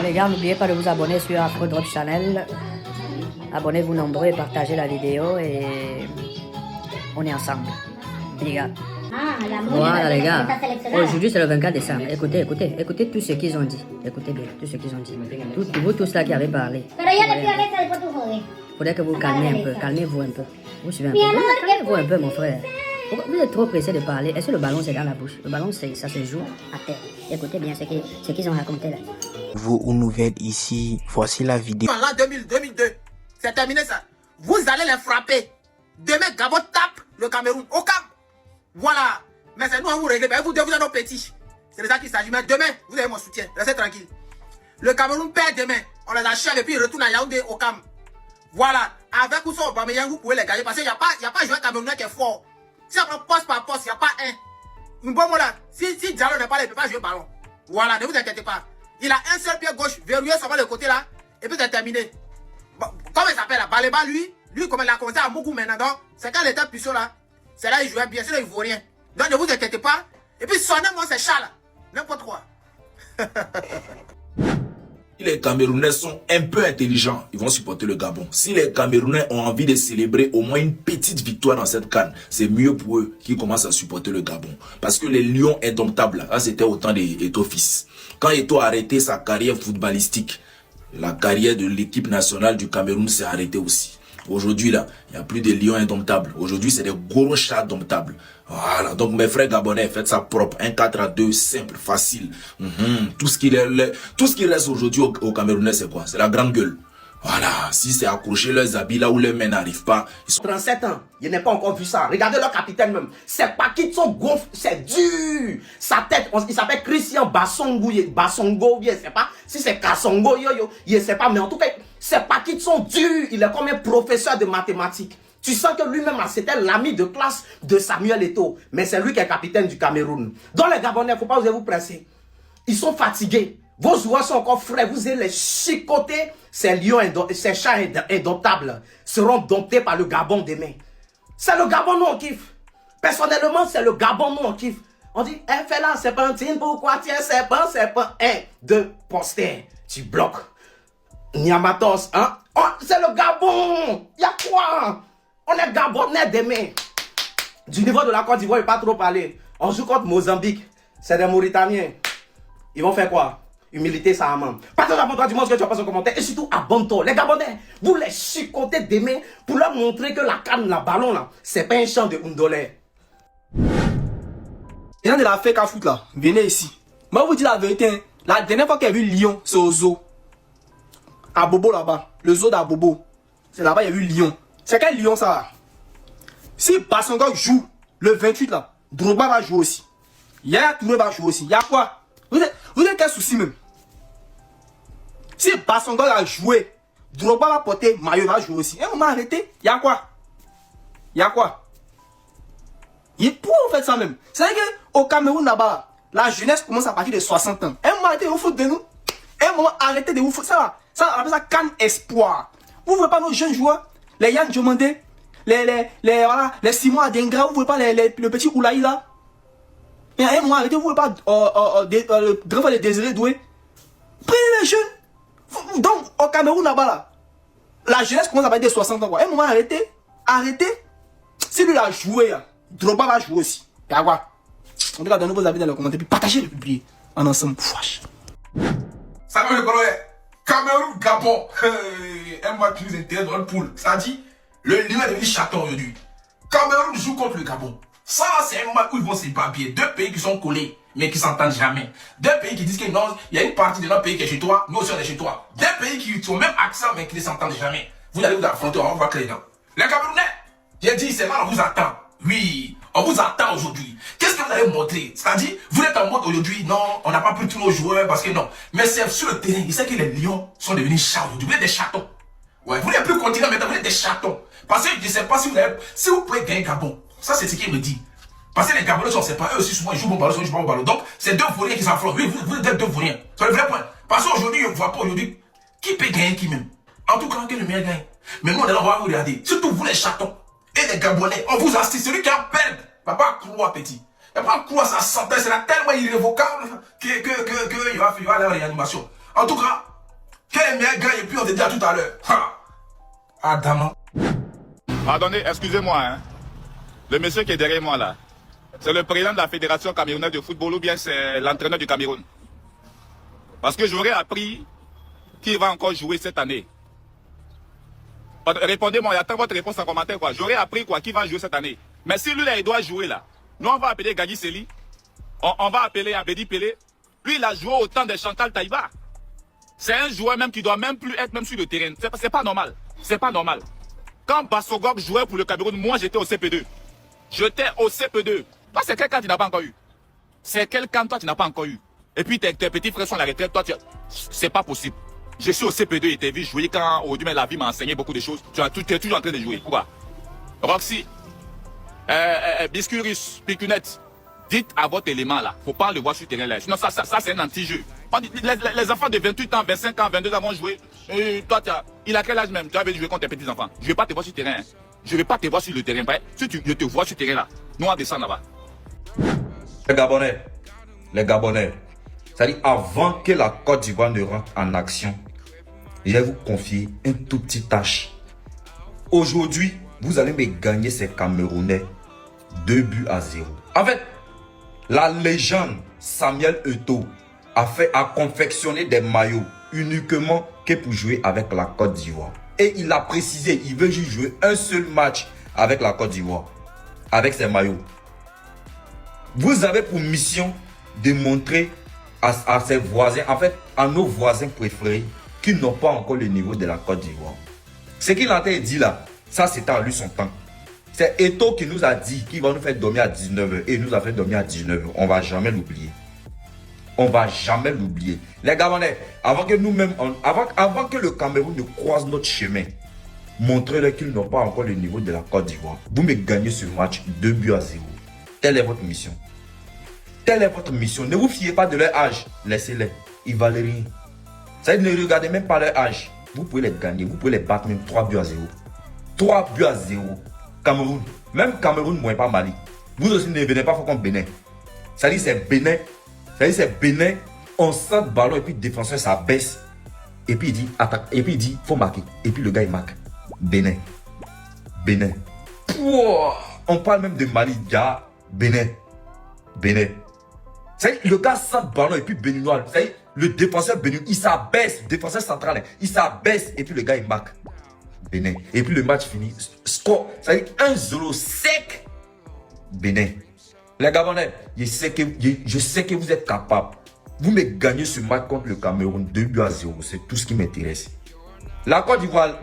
les gars, n'oubliez pas de vous abonner sur Afro Drop Channel. Abonnez-vous nombreux et partagez la vidéo et on est ensemble. Les gars. Voilà les gars. Aujourd'hui c'est le 24 décembre. Écoutez tout ce qu'ils ont dit. Écoutez bien tout ce qu'ils ont dit. Vous tous là qui avez parlé. Faudrait que vous calmez un peu. Calmez-vous un peu. Vous suivez un peu. Calmez-vous un peu mon frère. Vous êtes trop pressé de parler. Est-ce que le ballon c'est dans la bouche? Le ballon ça se joue à terre. Écoutez bien ce qu'ils ont raconté là. Vous ou nouvelle ici, voici la vidéo. En l'an 2002, c'est terminé ça. Vous allez les frapper. Demain, Gabon tape le Cameroun. Au camp. Voilà. Mais c'est nous à vous régler. Vous êtes nos petits. C'est de ça qu'il s'agit. Mais demain, vous avez mon soutien. Restez tranquille. Le Cameroun perd demain. On les achève et puis ils retournent à Yaoundé au camp. Voilà. Avec ou sans Aubameyang, vous pouvez les gagner. Parce qu'il n'y a pas joueur camerounais qui est fort. Si on prend poste par poste, il n'y a pas un. Bon, voilà. Si Diallo n'est pas là, il ne peut pas jouer ballon. Voilà, ne vous inquiétez pas. Il a un seul pied gauche, verrouillé seulement le côté là, et puis c'est terminé. Bon, comment il s'appelle là? Baleba, lui, comme il a commencé à beaucoup maintenant, donc, c'est quand il était puissant là, c'est là il jouait bien, sinon il ne vaut rien. Donc ne vous inquiétez pas. Et puis son nom, c'est Charles, n'importe quoi. Si les Camerounais sont un peu intelligents, ils vont supporter le Gabon. Si les Camerounais ont envie de célébrer au moins une petite victoire dans cette CAN, c'est mieux pour eux qu'ils commencent à supporter le Gabon. Parce que les Lions indomptables, là c'était au temps d'Eto fils. Quand Eto a arrêté sa carrière footballistique, la carrière de l'équipe nationale du Cameroun s'est arrêtée aussi. Aujourd'hui, là, il n'y a plus de lions indomptables. Aujourd'hui, c'est des gros chats indomptables. Voilà. Donc, mes frères gabonais, faites ça propre. 1-4-2, simple, facile. Tout ce qui reste aujourd'hui au Camerounais, c'est quoi? C'est la grande gueule. Voilà. Si c'est accrocher leurs habits là où les mains n'arrivent pas. Ils sont... 37 ans. Je n'ai pas encore vu ça. Regardez leur capitaine même. Ses paquets sont gonflés. C'est dur. Sa tête, il s'appelle Christian Bassongo. Bassongo, je ne sais pas. Si c'est Kassongo, je ne sais pas. Mais en tout cas, ses paquets sont durs. Il est comme un professeur de mathématiques. Tu sens que lui-même, c'était l'ami de classe de Samuel Eto'o. Mais c'est lui qui est capitaine du Cameroun. Dans les Gabonais, il ne faut pas vous presser. Ils sont fatigués. Vos joueurs sont encore frais. Vous allez les chicoter. Ces lions, ces chats indomptables seront domptés par le Gabon demain. C'est le Gabon, nous on kiffe. Personnellement, c'est le Gabon, nous on kiffe. On dit, fais là, c'est pas un team, pourquoi tiens, c'est pas un, deux, poster. Tu bloques. Niamatos, hein? Oh, c'est le Gabon. Y'a quoi? On est Gabonais demain. Du niveau de la Côte d'Ivoire, il ne pas trop parler. On joue contre Mozambique. C'est des Mauritaniens. Ils vont faire quoi? Humilité, ça amène. Partage à toi, dis-moi ce que tu as pensé au commentaire. Et surtout, abonne-toi. Les Gabonais, vous les chicotez demain pour leur montrer que la canne, la ballon là, c'est pas un champ de Ndolé. Les gens de la fake à foot là, venez ici. Moi, vous dis la vérité. Hein. La dernière fois qu'il y a vu Lyon, c'est au zoo. À Bobo là-bas. Le zoo d'Abobo. C'est là-bas, il y a eu Lyon. C'est quel Lyon ça? Si Bassongo joue le 28 là, Drogba va jouer aussi. Yaya Touré va jouer aussi. Il y a quoi? Vous avez quel souci même? Si Bassongo a joué, Drogba va porter, Mayo va jouer aussi. Et on m'a arrêté. Il y a quoi? Il y a quoi? Pourquoi vous faites ça même? C'est vrai qu'au Cameroun là-bas, la jeunesse commence à partir de 60 ans. Et on m'a arrêté de vous foutre de nous. Et on m'a arrêté de vous foutre. Ça on appelle ça canne espoir. Vous ne voulez pas nos jeunes joueurs? Les Yann Diomandé, les Simon Adengra, vous ne voulez pas le petit Oulaï là? Et à un moment, arrêtez, vous ne voulez pas le grand frère de Désiré Doué? Prenez les jeunes. Donc, au Cameroun là-bas, là, la jeunesse commence à partir de 60 ans. Quoi. À un moment, arrêtez. Si lui a joué, Drogba va jouer aussi. Et à quoi? On doit donner vos avis dans les commentaires, puis partagez le publier en ensemble. Fouache. Ça va le problème. Cameroun, Gabon. Un match plus intéressant dans le pool. Ça dit, le lion est devenu chaton aujourd'hui. Cameroun joue contre le Gabon. Ça, c'est un match où ils vont s'éparpiller. Deux pays qui sont collés, mais qui s'entendent jamais. Deux pays qui disent que non, il y a une partie de notre pays qui est chez toi, nous aussi on est chez toi. Deux pays qui ont même accent, mais qui ne s'entendent jamais. Vous allez vous affronter, on va voir que les dents. Les Camerounais, j'ai dit, c'est là, on vous attend. Oui, on vous attend aujourd'hui. Qu'est-ce que vous allez montrer? C'est-à-dire, vous êtes en mode aujourd'hui, non, on n'a pas pris tous nos joueurs parce que non. Mais c'est sur le terrain, il sait que les lions sont devenus chats aujourd'hui. Vous êtes des chatons. Ouais, vous n'êtes plus continent maintenant, vous êtes des chatons. Parce que je ne sais pas si vous pouvez gagner Gabon. Ça, c'est ce qu'il me dit. Parce que les Gabonais sont séparés, eux aussi souvent ils jouent bon ballon, ils jouent pas bon ballon. Donc, c'est deux vauriens qui s'affrontent. Oui, vous êtes deux vauriens. C'est le vrai point. Parce qu'aujourd'hui, je ne vois pas aujourd'hui qui peut gagner qui même. En tout cas, que le meilleur gagne. Mais nous, on est là, on va vous regarder. Surtout vous, les chatons. Et les Gabonais, on vous assiste. Celui qui a perdu, va pas croire, petit. Il va pas croire sa santé, c'est là tellement irrévocable qu'il va aller à la réanimation. En tout cas, Quel est meilleur gagne et puis on te dit à tout à l'heure. Adama. Pardonnez, excusez-moi, hein. Le monsieur qui est derrière moi là, c'est le président de la Fédération camerounaise de football ou bien c'est l'entraîneur du Cameroun? Parce que j'aurais appris qu'il va encore jouer cette année. Répondez-moi, j'attends votre réponse en commentaire quoi. J'aurais appris quoi, qu'il va jouer cette année. Mais si lui là, il doit jouer là, nous on va appeler Gadi Seli, on va appeler Abedi Pelé. Lui il a joué au temps de Chantal Taïba. C'est un joueur même qui doit même plus être même sur le terrain. C'est pas normal. C'est pas normal. Quand Bassogog jouait pour le Cameroun, moi j'étais au CP2. J'étais au CP2. Toi c'est quel camp tu n'as pas encore eu? C'est quel camp toi tu n'as pas encore eu? Et puis tes petits frères sont à la retraite, toi c'est pas possible. Je suis au CP2 et t'es vu jouer quand aujourd'hui la vie m'a enseigné beaucoup de choses. Tu es toujours en train de jouer. Pourquoi? Roxy, Biscuris, Picunette, dites à votre élément là. Faut pas le voir sur le terrain là. Sinon ça c'est un anti-jeu. Les enfants de 28 ans, 25 ans, 22 ans vont jouer. Et toi, il a quel âge même? Tu avais joué contre tes petits enfants. Je vais pas te voir sur le terrain. Hein. Je vais pas te voir sur le terrain. Si je te vois sur le terrain là, nous on descend là-bas. Les Gabonais, c'est-à-dire avant que la Côte d'Ivoire ne rentre en action, je vais vous confier une toute petite tâche. Aujourd'hui, vous allez me gagner ces Camerounais 2-0. En fait, la légende Samuel Eto'o a confectionné des maillots uniquement que pour jouer avec la Côte d'Ivoire. Et il a précisé, il veut juste jouer un seul match avec la Côte d'Ivoire, avec ses maillots. Vous avez pour mission de montrer à ses voisins, en fait, à nos voisins préférés, qui n'ont pas encore le niveau de la Côte d'Ivoire. Ce qu'il a dit là, ça c'était à lui son temps. C'est Eto'o qui nous a dit qu'il va nous faire dormir à 19h et il nous a fait dormir à 19h. On ne va jamais l'oublier. On ne va jamais l'oublier. Les Gabonais, avant que nous-mêmes, avant que le Cameroun ne croise notre chemin, montrez-leur qu'ils n'ont pas encore le niveau de la Côte d'Ivoire. Vous me gagnez ce match 2-0. Telle est votre mission. Telle est votre mission. Ne vous fiez pas de leur âge. Laissez-les. Ils valent rien. Ça veut dire, ne regardez même pas leur âge. Vous pouvez les gagner. Vous pouvez les battre même 3-0. 3-0. Cameroun. Même Cameroun, moins pas Mali. Vous aussi ne venez pas contre Bénin. Ça dit c'est Bénin. Ça dit c'est Bénin. On sent le ballon et puis le défenseur ça baisse. Et puis il dit attaque. Et puis il dit faut marquer. Et puis le gars il marque. Bénin. Bénin. Pouah. On parle même de Mali. Gars. Bénin. Bénin. Ça dit le gars sent le ballon et puis Béninois. Ça dit le défenseur béninois il s'abaisse. Défenseur central il s'abaisse. Et puis le gars il marque. Bénin. Et puis le match finit. Score. Ça dit 1-0 sec. Bénin. Les Gabonais, je sais que vous êtes capables. Vous me gagnez ce match contre le Cameroun 2-0. C'est tout ce qui m'intéresse. La Côte d'Ivoire,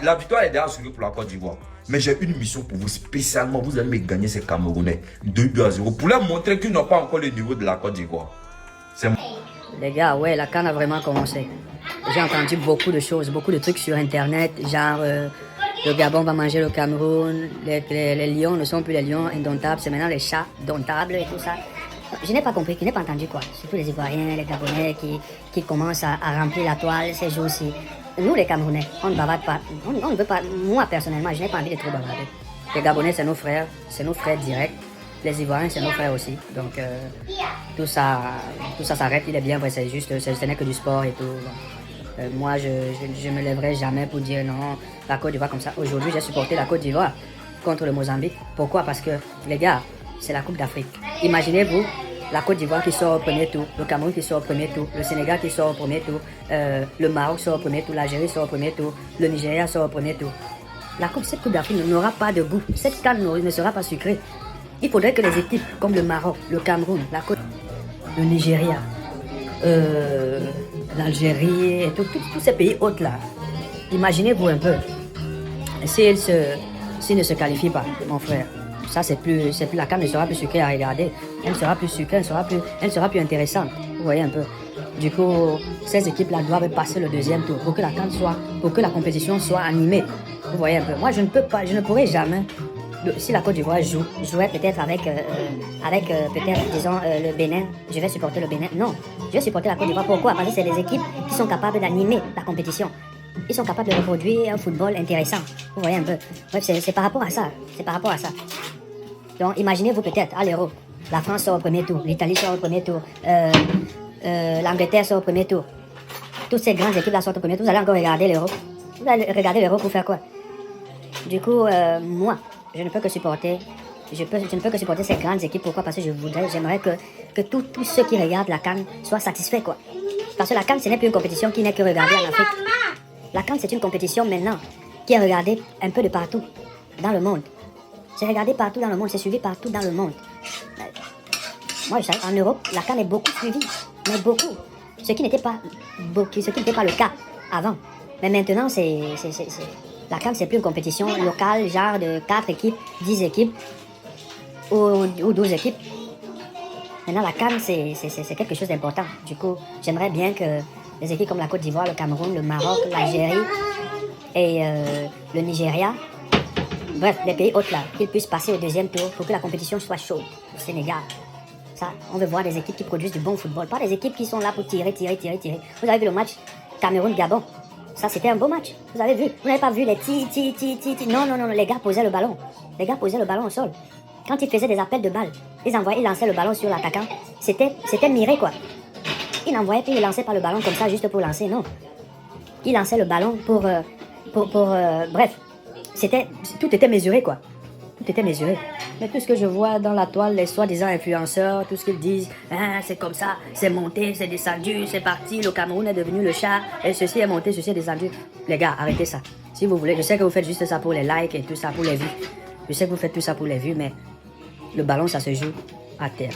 la victoire est déjà assurée pour la Côte d'Ivoire. Mais j'ai une mission pour vous spécialement. Vous allez me gagner ces Camerounais 2-0. Pour leur montrer qu'ils n'ont pas encore le niveau de la Côte d'Ivoire. Les gars, ouais, la CAN a vraiment commencé. J'ai entendu beaucoup de choses, beaucoup de trucs sur Internet, genre le Gabon va manger le Cameroun, les lions ne sont plus les lions indomptables, c'est maintenant les chats domptables et tout ça. Je n'ai pas compris, je n'ai pas entendu quoi. Surtout les Ivoiriens, les Gabonais qui commencent à remplir la toile ces jours-ci. Nous les Camerounais, on ne bavarde pas, on ne veut pas, moi personnellement, je n'ai pas envie de trop bavarder. Les Gabonais c'est nos frères directs. Les Ivoiriens, c'est nos frères aussi. Donc, tout ça s'arrête. Il est bien vrai, c'est juste, ce n'est que du sport et tout. Moi, je me lèverai jamais pour dire non, la Côte d'Ivoire comme ça. Aujourd'hui, j'ai supporté la Côte d'Ivoire contre le Mozambique. Pourquoi? Parce que, les gars, c'est la Coupe d'Afrique. Imaginez-vous, la Côte d'Ivoire qui sort au premier tour, le Cameroun qui sort au premier tour, le Sénégal qui sort au premier tour, le Maroc sort au premier tour, l'Algérie sort au premier tour, le Nigeria sort au premier tour. Cette Coupe d'Afrique n'aura pas de goût. Cette canne ne sera pas sucrée. Il faudrait que les équipes comme le Maroc, le Cameroun, la Côte, le Nigeria, l'Algérie et tous ces pays autres là, imaginez-vous un peu, s'ils ne se qualifient pas, mon frère, ça c'est plus la CAN ne sera plus sucrée à regarder, elle sera plus sucrée, elle sera plus intéressante, vous voyez un peu. Du coup, ces équipes là doivent passer le deuxième tour pour que la compétition soit animée, vous voyez un peu. Moi je ne pourrai jamais. Si la Côte d'Ivoire jouait peut-être avec peut-être, disons, le Bénin, je vais supporter le Bénin. Non, je vais supporter la Côte d'Ivoire. Pourquoi? Parce que c'est les équipes qui sont capables d'animer la compétition. Ils sont capables de reproduire un football intéressant. Vous voyez un peu. Bref, c'est par rapport à ça. C'est par rapport à ça. Donc, imaginez-vous peut-être, à l'Euro, la France sort au premier tour, l'Italie sort au premier tour, l'Angleterre sort au premier tour. toutes ces grandes équipes là sortent premières, vous allez encore regarder l'Euro. Vous allez regarder l'Euro pour faire quoi? Du coup, moi, je ne peux que supporter. Je ne peux que supporter ces grandes équipes. Pourquoi? Parce que j'aimerais que tous ceux qui regardent la CAN soient satisfaits, quoi. Parce que la CAN, ce n'est plus une compétition qui n'est que regardée en Afrique. La CAN, c'est une compétition maintenant qui est regardée un peu de partout dans le monde. C'est regardé partout dans le monde, c'est suivi partout dans le monde. Moi, en Europe, la CAN est beaucoup suivie, mais beaucoup. Ce qui n'était pas le cas avant. Mais maintenant, la CAN, c'est plus une compétition locale, genre de 4 équipes, 10 équipes ou 12 équipes. Maintenant, la CAN, c'est quelque chose d'important. Du coup, j'aimerais bien que les équipes comme la Côte d'Ivoire, le Cameroun, le Maroc, l'Algérie et le Nigeria, bref, les pays autres là, qu'ils puissent passer au deuxième tour pour que la compétition soit chaude. Au Sénégal, ça, on veut voir des équipes qui produisent du bon football, pas des équipes qui sont là pour tirer. Vous avez vu le match Cameroun-Gabon? Ça, c'était un beau match. Vous avez vu? Vous n'avez pas vu les Non, les gars posaient le ballon. Les gars posaient le ballon au sol. Quand ils faisaient des appels de balles, ils lançaient le ballon sur l'attaquant. C'était miré, quoi. Ils n'envoyaient plus, ils lançaient pas le ballon comme ça juste pour lancer, non. Ils lançaient le ballon bref, tout était mesuré, quoi. Tout était mesuré. Mais tout ce que je vois dans la toile, les soi-disant influenceurs, tout ce qu'ils disent, hein, c'est comme ça, c'est monté, c'est descendu, c'est parti, le Cameroun est devenu le chat, et ceci est monté, ceci est descendu. Les gars, arrêtez ça. Si vous voulez, je sais que vous faites juste ça pour les likes et tout ça, pour les vues. Je sais que vous faites tout ça pour les vues, mais le ballon, ça se joue à terre.